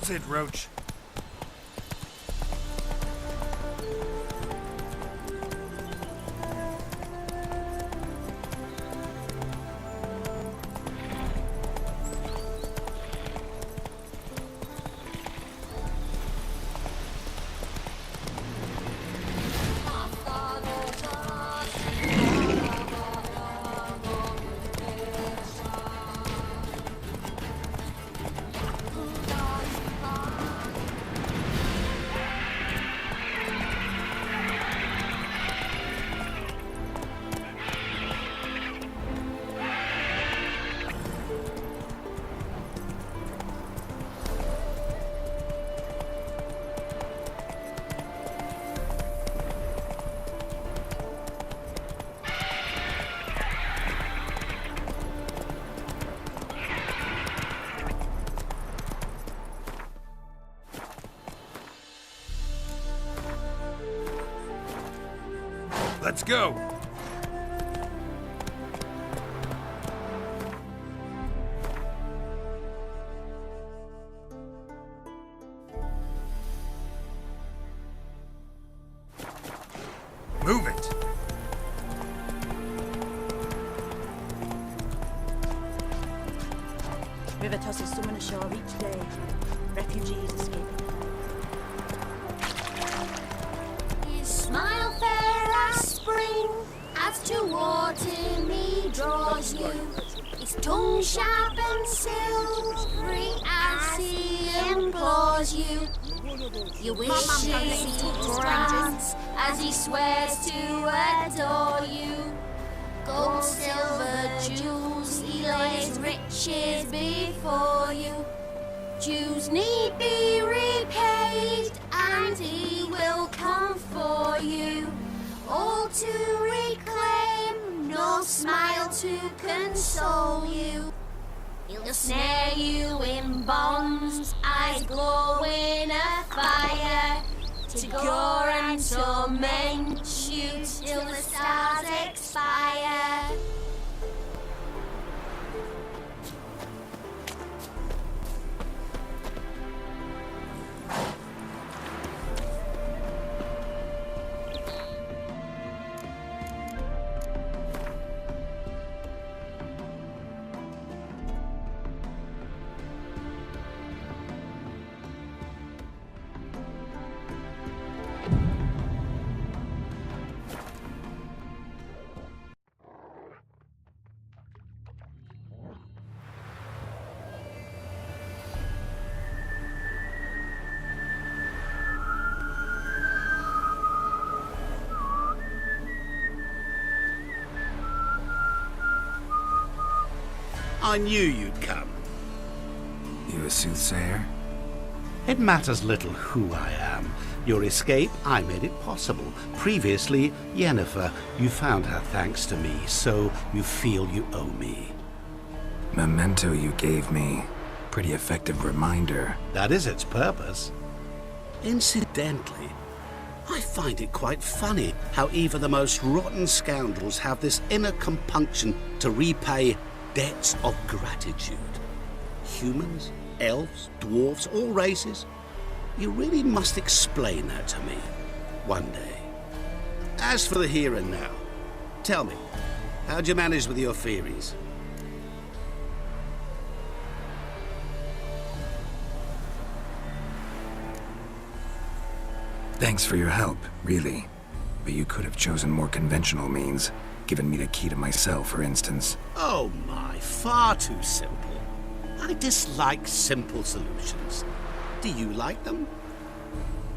That's it, Roach. Let's go! Move it! River tosses some ashore each day. Refugees escaping. His smile fair as spring, as toward him he draws you. His tongue sharp and silvery as he implores you. Your wishes he grants as he swears to adore you. Gold, silver, jewels, he lays riches before you. Dues need be repaid, and he will come for you. All to reclaim, no smile to console you. He'll snare you in bonds, eyes glowing a fire, to gore and torment you till the stars expire. I knew you'd come. You a soothsayer? It matters little who I am. Your escape, I made it possible. Previously, Yennefer, you found her thanks to me, so you feel you owe me. Memento you gave me. Pretty effective reminder. That is its purpose. Incidentally, I find it quite funny how even the most rotten scoundrels have this inner compunction to repay debts of gratitude. Humans, elves, dwarves, all races. You really must explain that to me one day. As for the here and now, tell me, how'd you manage with your theories? Thanks for your help, really. But you could have chosen more conventional means. Given me the key to my cell, for instance. Oh my, far too simple. I dislike simple solutions. Do you like them?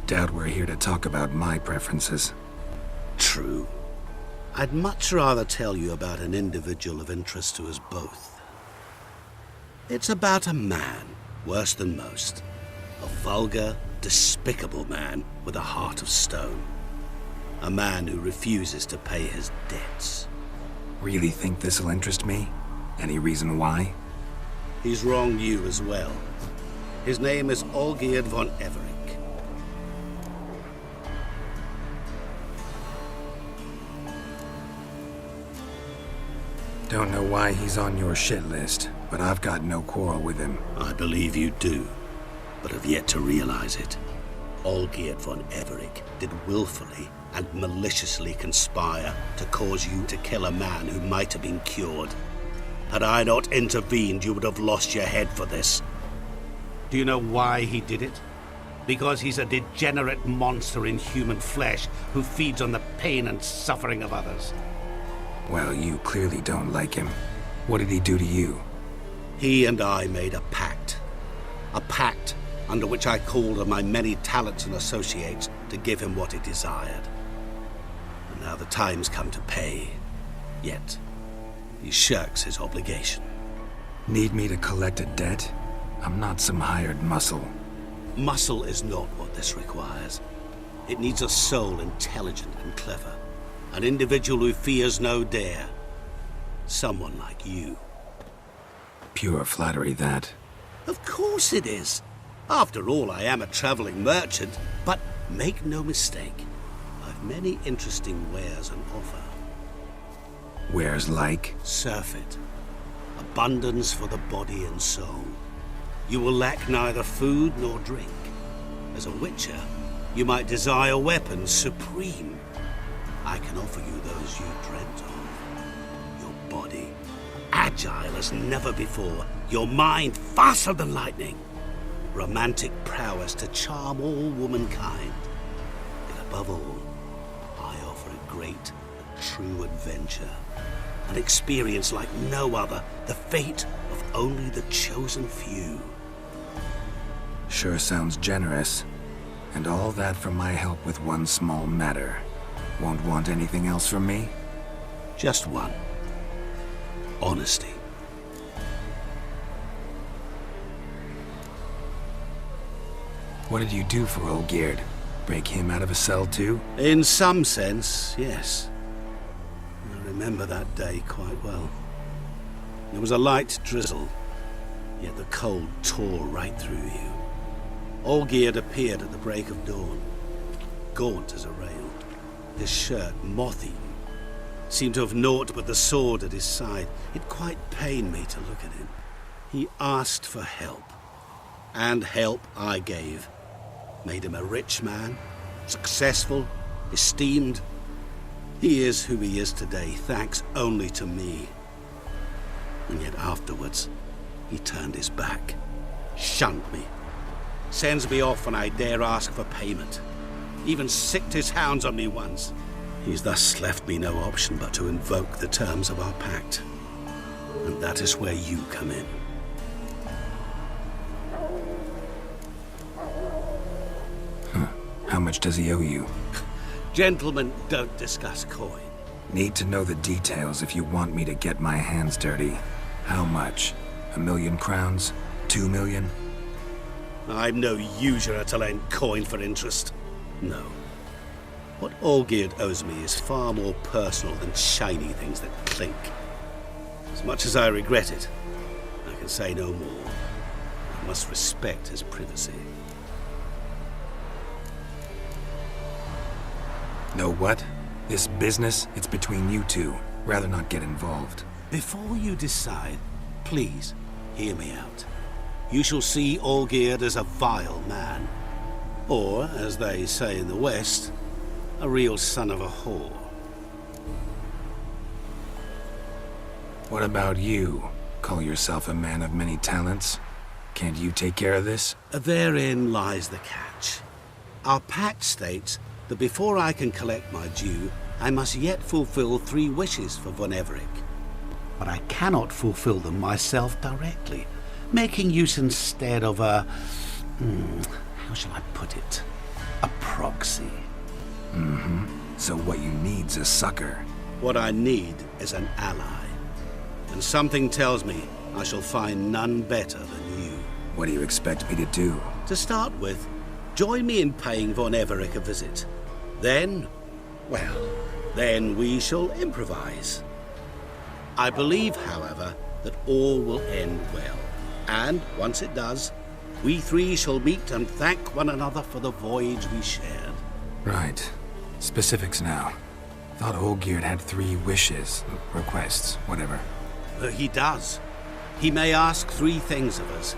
Doubt we're here to talk about my preferences. True. I'd much rather tell you about an individual of interest to us both. It's about a man, worse than most. A vulgar, despicable man with a heart of stone. A man who refuses to pay his debts. Really think this'll interest me? Any reason why? He's wronged you as well. His name is Olgierd von Everec. Don't know why he's on your shit list, but I've got no quarrel with him. I believe you do. but have yet to realize it. Olgierd von Everick did willfully and maliciously conspire to cause you to kill a man who might have been cured. Had I not intervened, you would have lost your head for this. Do you know why he did it? Because he's a degenerate monster in human flesh who feeds on the pain and suffering of others. Well, you clearly don't like him. What did he do to you? He and I made a pact. A pact under which I called on my many talents and associates to give him what he desired. And now the time's come to pay. Yet, he shirks his obligation. Need me to collect a debt? I'm not some hired muscle. Muscle is not what this requires. It needs a soul intelligent and clever. An individual who fears no dare. Someone like you. Pure flattery, that. Of course it is. After all, I am a traveling merchant. But make no mistake, I've many interesting wares on offer. Wares like? Surfeit. Abundance for the body and soul. You will lack neither food nor drink. As a witcher, you might desire weapons supreme. I can offer you those you dreamt of. Your body, agile as never before. Your mind, faster than lightning. Romantic prowess to charm all womankind. But above all, I offer a great and true adventure. An experience like no other. The fate of only the chosen few. Sure sounds generous. And all that for my help with one small matter. Won't want anything else from me? Just one. Honesty. What did you do for Olgierd? Break him out of a cell too? In some sense, yes. I remember that day quite well. There was a light drizzle, yet the cold tore right through you. Olgierd appeared at the break of dawn, gaunt as a rail, his shirt moth-eaten, seemed to have naught but the sword at his side. It quite pained me to look at him. He asked for help, and help I gave. Made him a rich man, successful, esteemed. He is who he is today, thanks only to me. And yet afterwards, he turned his back, shunned me, sends me off when I dare ask for payment. Even sicked his hounds on me once. He's thus left me no option but to invoke the terms of our pact. And that is where you come in. How much does he owe you? Gentlemen don't discuss coin. Need to know the details if you want me to get my hands dirty. How much? 1,000,000 crowns? 2 million? I'm no usurer to lend coin for interest. No. What Olgierd owes me is far more personal than shiny things that clink. As much as I regret it, I can say no more. I must respect his privacy. Know what? This business, it's between you two. Rather not get involved. Before you decide, please hear me out. You shall see Olgierd as a vile man. Or, as they say in the West, a real son of a whore. What about you? Call yourself a man of many talents? Can't you take care of this? Therein lies the catch. Our pact states that before I can collect my due, I must yet fulfill 3 wishes for von Everick. But I cannot fulfill them myself directly, making use instead of a... how shall I put it? A proxy. So what you need's a sucker. What I need is an ally. And something tells me I shall find none better than you. What do you expect me to do? To start with, join me in paying von Everick a visit. Then, well, then we shall improvise. I believe, however, that all will end well. And once it does, we 3 shall meet and thank one another for the voyage we shared. Right. Specifics now. Thought Olgierd had 3 wishes, requests, whatever. He does. He may ask 3 things of us.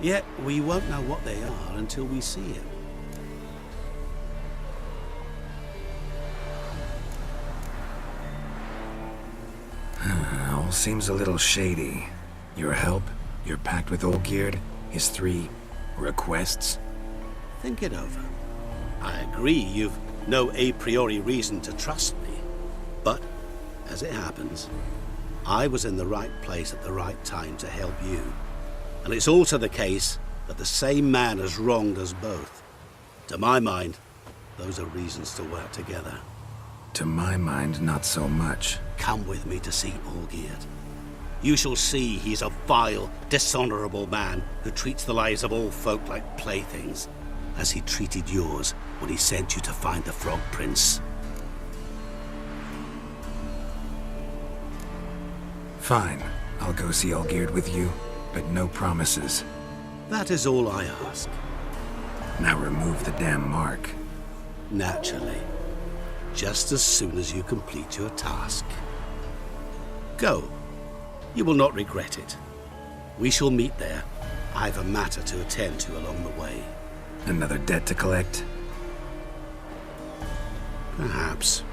Yet we won't know what they are until we see him. All seems a little shady. Your help, your pact with Olgierd, his 3 requests. Think it over. I agree you've no a priori reason to trust me. But, as it happens, I was in the right place at the right time to help you. And it's also the case that the same man has wronged us both. To my mind, those are reasons to work together. To my mind, not so much. Come with me to see Olgierd. You shall see he's a vile, dishonorable man who treats the lives of all folk like playthings, as he treated yours when he sent you to find the Frog Prince. Fine. I'll go see Olgierd with you, but no promises. That is all I ask. Now remove the damn mark. Naturally. Just as soon as you complete your task. Go. You will not regret it. We shall meet there. I have a matter to attend to along the way. Another debt to collect? Perhaps.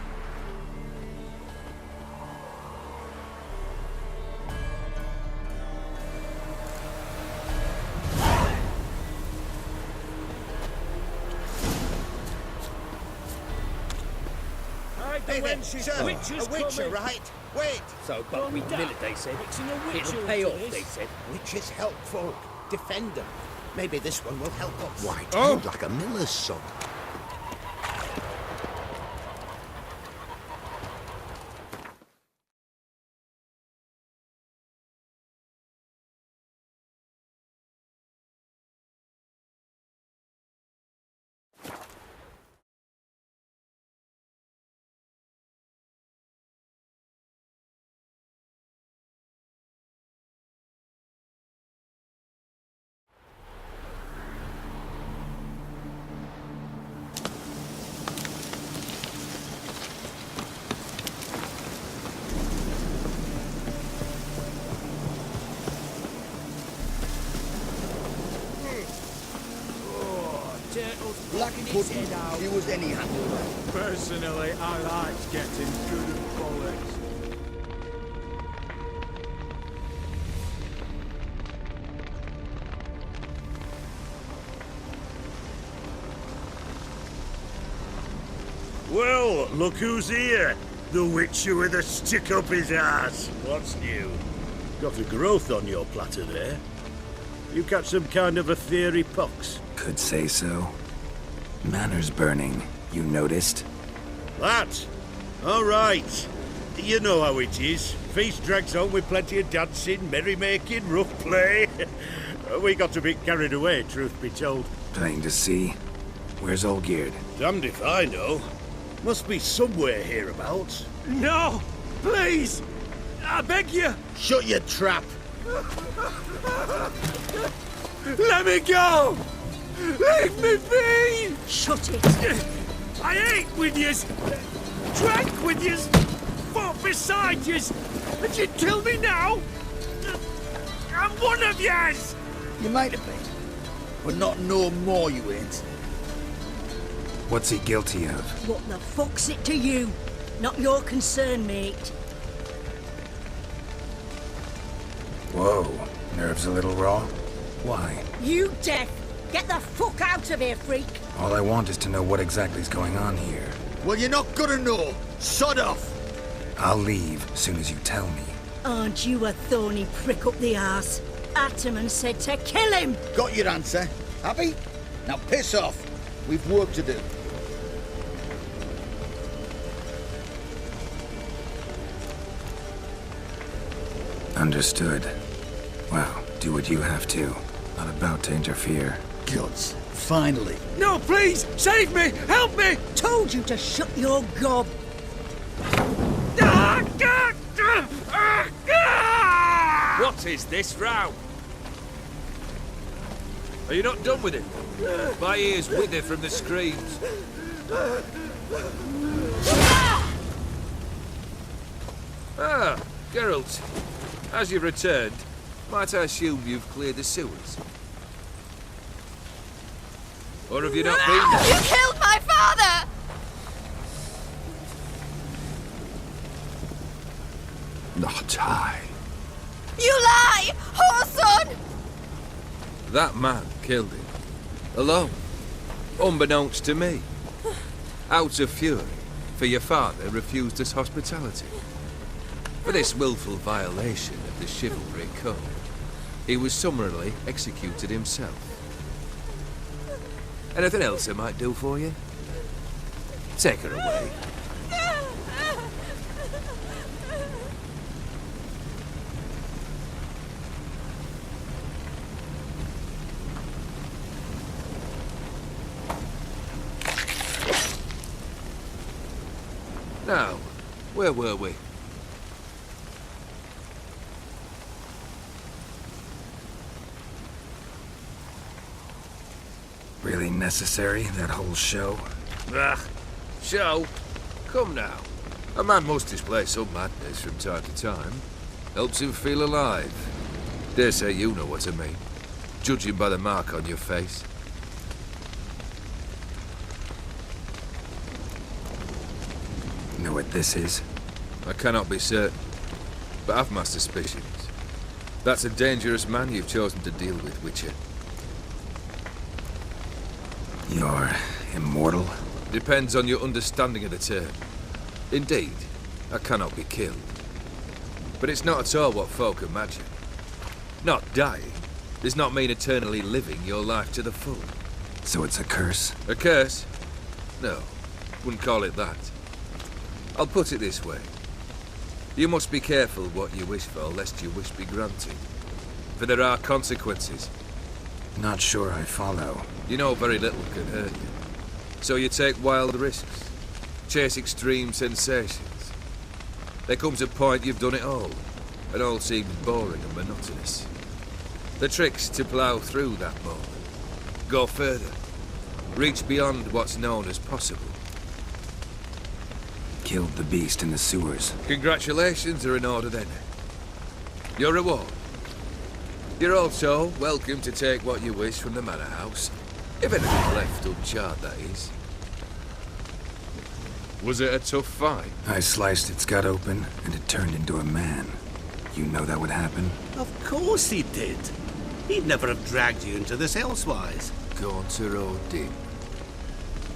Hey there, sir, a witcher, right? Wait! So, but we will it, they said. It'll pay off, they said. Witches help folk. Defend them. Maybe this one will help us. White, oh, like a miller's son. Blackfoot, he was any handle. Personally, I liked getting good bullets. Well, look who's here. The Witcher with a stick up his ass. What's new? Got a growth on your platter there. You catch some kind of a theory pox? Could say so. Manor's burning. You noticed? That? All right. You know how it is. Feast drags on with plenty of dancing, merrymaking, rough play. We got a bit carried away, truth be told. Plain to see. Where's Olgierd? Damned if I know. Must be somewhere hereabouts. No! Please! I beg you! Shut your trap! Let me go! Leave me be! Shut it! I ate with yous! Drank with yous! Fought beside yous! And you kill me now? I'm one of yous! You might have been, but not no more you ain't. What's he guilty of? What the fuck's it to you? Not your concern, mate. Whoa. Nerves a little raw? Why? You deaf! Get the fuck out of here, freak! All I want is to know what exactly is going on here. Well, you're not gonna know. Sod off! I'll leave as soon as you tell me. Aren't you a thorny prick up the arse? Ataman said to kill him! Got your answer. Happy? Now piss off. We've work to do. Understood. Well, do what you have to. Not about to interfere. Gods. Finally. No, please! Save me! Help me! Told you to shut your gob! What is this row? Are you not done with it? My ears wither from the screams. Ah, Geralt. As you've returned, might I assume you've cleared the sewers? Or have you not been there? You killed my father! Not I. You lie! Whoreson! That man killed him. Alone. Unbeknownst to me. Out of fury, for your father refused us hospitality. For this willful violation of the chivalry code, he was summarily executed himself. Anything else I might do for you? Take her away. Now, where were we? Really necessary, that whole show? Ah, show? Come now. A man must display some madness from time to time. Helps him feel alive. Dare say you know what I mean. Judging by the mark on your face. Know what this is? I cannot be certain, but I've my suspicions. That's a dangerous man you've chosen to deal with, Witcher. You're immortal? Depends on your understanding of the term. Indeed, I cannot be killed. But it's not at all what folk imagine. Not dying does not mean eternally living your life to the full. So it's a curse? A curse? No, wouldn't call it that. I'll put it this way. You must be careful what you wish for, lest your wish be granted. For there are consequences. Not sure I follow. You know very little can hurt you. So you take wild risks. Chase extreme sensations. There comes a point you've done it all, and all seems boring and monotonous. The trick's to plough through that moment. Go further. Reach beyond what's known as possible. Killed the beast in the sewers. Congratulations are in order then. Your reward. You're also welcome to take what you wish from the manor house. If anything's left uncharred, that is. Was it a tough fight? I sliced its gut open, and it turned into a man. You know that would happen? Of course he did. He'd never have dragged you into this elsewise. Gaunter Odin.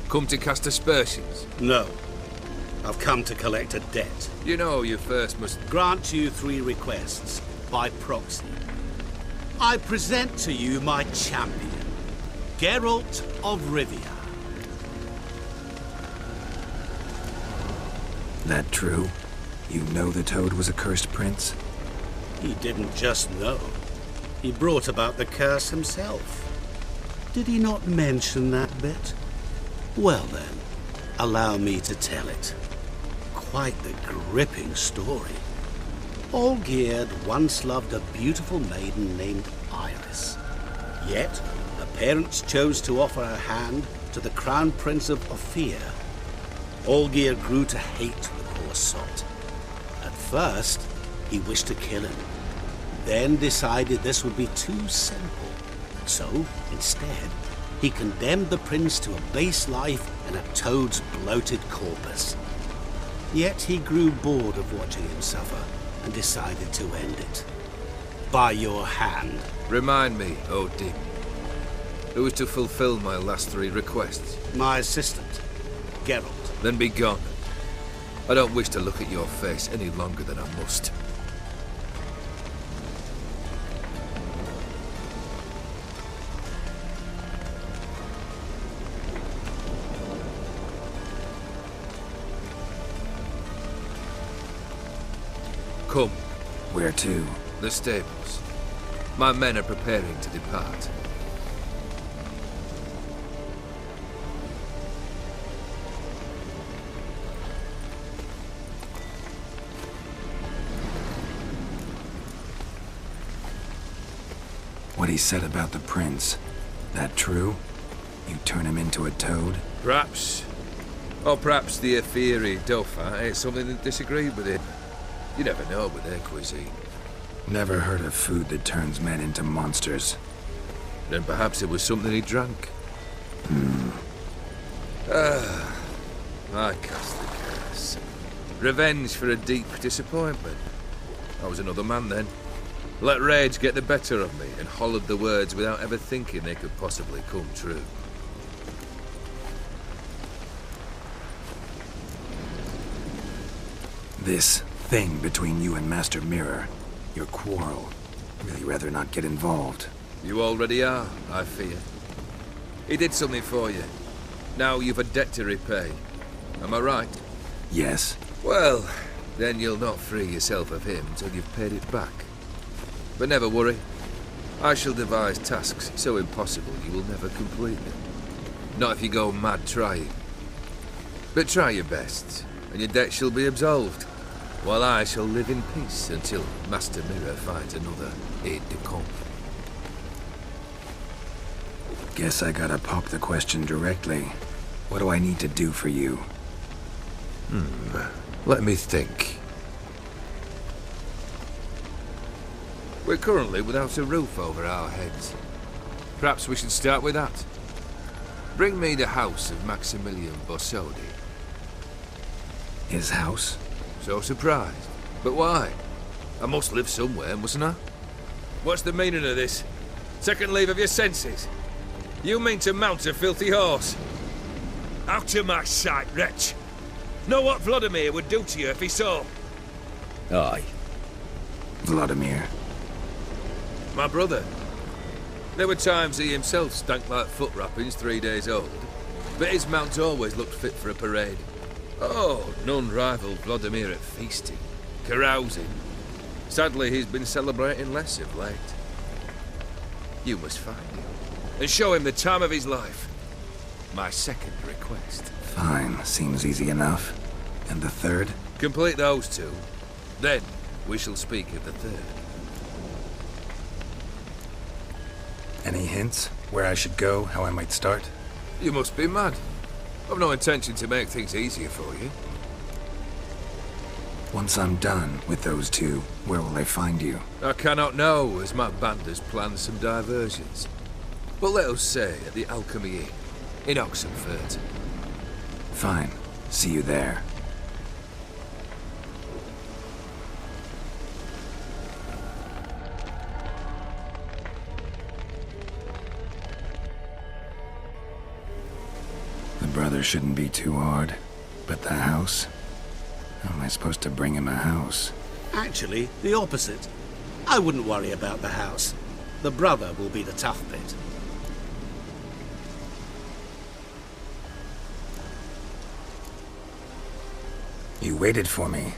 Come to cast aspersions? No. I've come to collect a debt. You know you first must grant you 3 requests, by proxy. I present to you my champion, Geralt of Rivia. That true? You know the Toad was a cursed prince? He didn't just know. He brought about the curse himself. Did he not mention that bit? Well then, allow me to tell it. Quite the gripping story. Olgierd once loved a beautiful maiden named Iris. Yet, her parents chose to offer her hand to the Crown Prince of Ophir. Olgierd grew to hate the poor sot. At first, he wished to kill him. Then decided this would be too simple. So, instead, he condemned the prince to a base life in a toad's bloated corpus. Yet he grew bored of watching him suffer and decided to end it. By your hand. Remind me, Odin. Who is to fulfill my last 3 requests? My assistant, Geralt. Then be gone. I don't wish to look at your face any longer than I must. Come. Where to? The stables. My men are preparing to depart. What he said about the prince, that true? You turn him into a toad? Perhaps. Or perhaps the Ophiri Dauphin ate something that disagreed with him. You never know with their cuisine. Never heard of food that turns men into monsters. Then perhaps it was something he drank. My costly curse. Revenge for a deep disappointment. I was another man then. Let rage get the better of me and hollered the words without ever thinking they could possibly come true. This thing between you and Master Mirror, your quarrel, really rather not get involved. You already are, I fear. He did something for you. Now you've a debt to repay. Am I right? Yes. Well, then you'll not free yourself of him till you've paid it back. But never worry. I shall devise tasks so impossible you will never complete them. Not if you go mad trying. But try your best, and your debt shall be absolved, while I shall live in peace until Master Mirror finds another aide-de-camp. Guess I gotta pop the question directly. What do I need to do for you? Let me think. We're currently without a roof over our heads. Perhaps we should start with that. Bring me the house of Maximilian Borsodi. His house? So surprised. But why? I must live somewhere, mustn't I? What's the meaning of this? Second leave of your senses? You mean to mount a filthy horse? Out of my sight, wretch! Know what Vladimir would do to you if he saw? Aye. Vladimir. My brother. There were times he himself stank like foot wrappings 3 days old, but his mount always looked fit for a parade. Oh, none rivaled Vladimir at feasting, carousing. Sadly, he's been celebrating less of late. You must find him, and show him the time of his life. My second request. Fine, seems easy enough. And the third? Complete those two. Then, we shall speak of the third. Any hints? Where I should go? How I might start? You must be mad. I've no intention to make things easier for you. Once I'm done with those two, where will I find you? I cannot know, as my band has planned some diversions. But let us say at the Alchemy Inn, in Oxenfurt. Fine. See you there. The brother shouldn't be too hard. But the house? How am I supposed to bring him a house? Actually, the opposite. I wouldn't worry about the house. The brother will be the tough bit. You waited for me.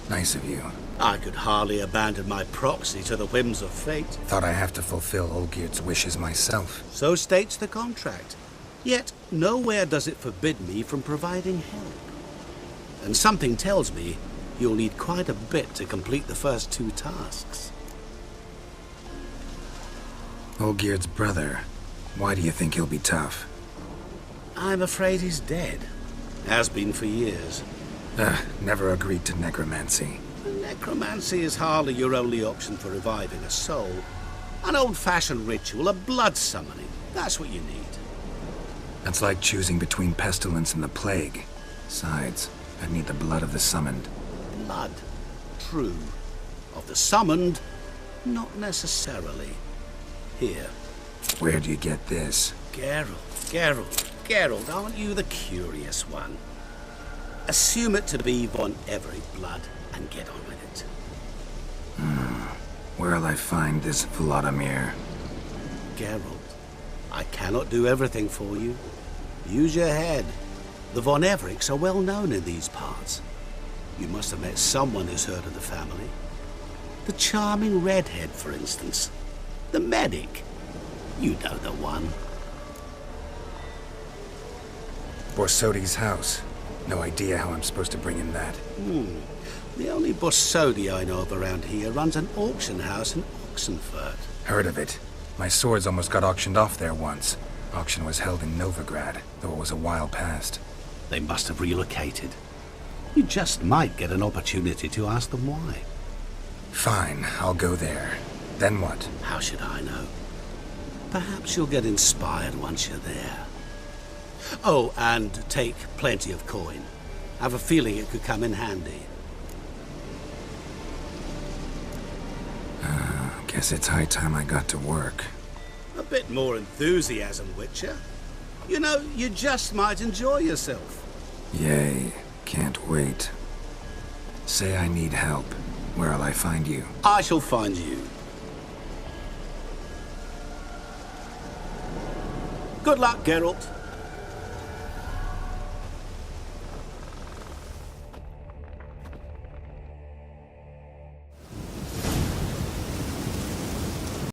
Nice of you. I could hardly abandon my proxy to the whims of fate. Thought I have to fulfill Olgierd's wishes myself. So states the contract. Yet, nowhere does it forbid me from providing help. And something tells me you'll need quite a bit to complete the first two tasks. Olgierd's brother. Why do you think he'll be tough? I'm afraid he's dead. Has been for years. Never agreed to necromancy. Necromancy is hardly your only option for reviving a soul. An old-fashioned ritual, a blood summoning. That's what you need. That's like choosing between pestilence and the plague. Besides, I'd need the blood of the summoned. Blood. True. Of the summoned, not necessarily. Here. Where do you get this? Geralt, aren't you the curious one? Assume it to be von Everett blood and get on with it. Where'll I find this Vladimir? Geralt, I cannot do everything for you. Use your head. The von Evericks are well known in these parts. You must have met someone who's heard of the family. The charming redhead, for instance. The medic. You know the one. Borsodi's house. No idea how I'm supposed to bring in that. The only Borsodi I know of around here runs an auction house in Oxenfurt. Heard of it. My swords almost got auctioned off there once. Auction was held in Novigrad, though it was a while past. They must have relocated. You just might get an opportunity to ask them why. Fine, I'll go there. Then what? How should I know? Perhaps you'll get inspired once you're there. Oh, and take plenty of coin. I have a feeling it could come in handy. Guess it's high time I got to work. A bit more enthusiasm, Witcher. You know, you just might enjoy yourself. Yay. Can't wait. Say I need help. Where'll I find you? I shall find you. Good luck, Geralt.